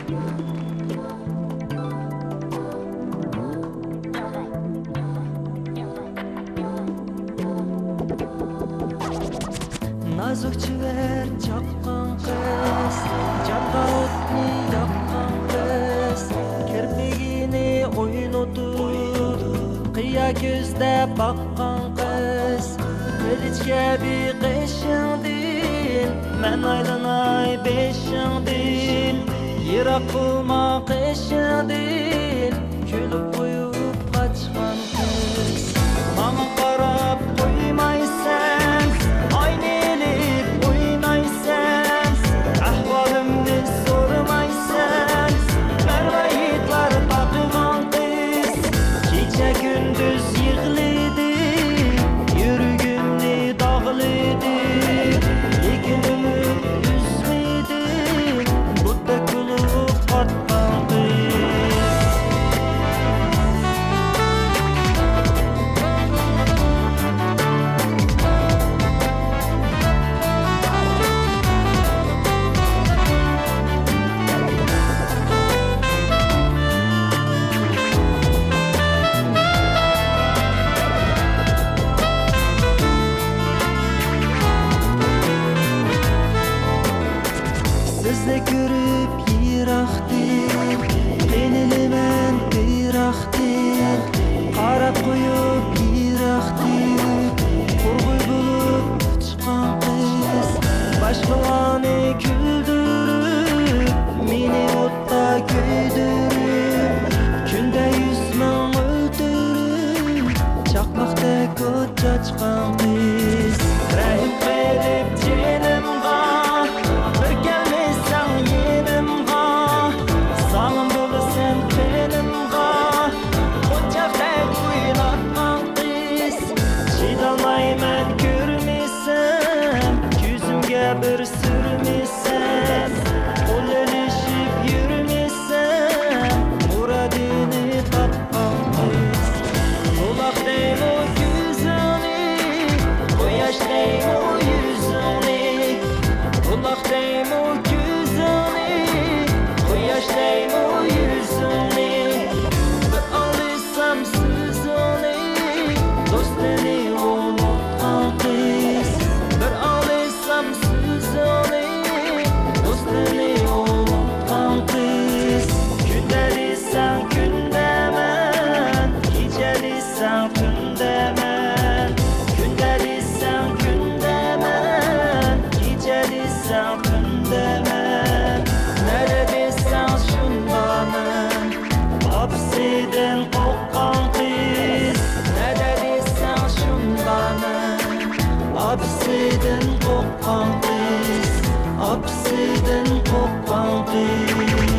Nazuk çiver çakkan kız, canға otni yakkan kız, kirpigini oynatır, kıya gözde bakkan kız, kılıçga bir qışыңдин, men aylanay beşіңдин, yirak bulma qışыңдин, külüp koyup kaçkan kız, bana qarab koymaysan, aynı elip oynaysan, ahvalımni sormaysan, mervayitlar bakıgan kız, kecha gündüz yığlıydı, yürügümni dağlıydı, lekin ümit üzmeydi, butta kulup artgan kız. Sizni ko'rib yiroqdin, qiynilaman biroqdin, qarab qo'yib yiroqdin, qurg'uy bo'lib chiqqan qiz, boshqalarni kuldirib, meni o'tda kuydirib, kunda 100 ming o'ldirib, chaqmoqdek o't sochgan qiz, rahim qilib jinimga bir sürmesen, kol elişip yürümesen, muradini tapkan kız. Solak değil o yüzünü, koyaş değil o yüzünü, solak değil o yüzünü, koyaş değil o yüzünü. Bir alırsam sözünü, dosteni unutkan kız. Bir alırsam dosteni unutkan kız, gündelisan gündemen, gecelisan gündemen, gündelisan gündemen, gecelisan gündemen. Neredesan şundanın, hapsiden korkan kız, neredesan şundanın, hapsiden korkan kız, hapsiden korkan kız.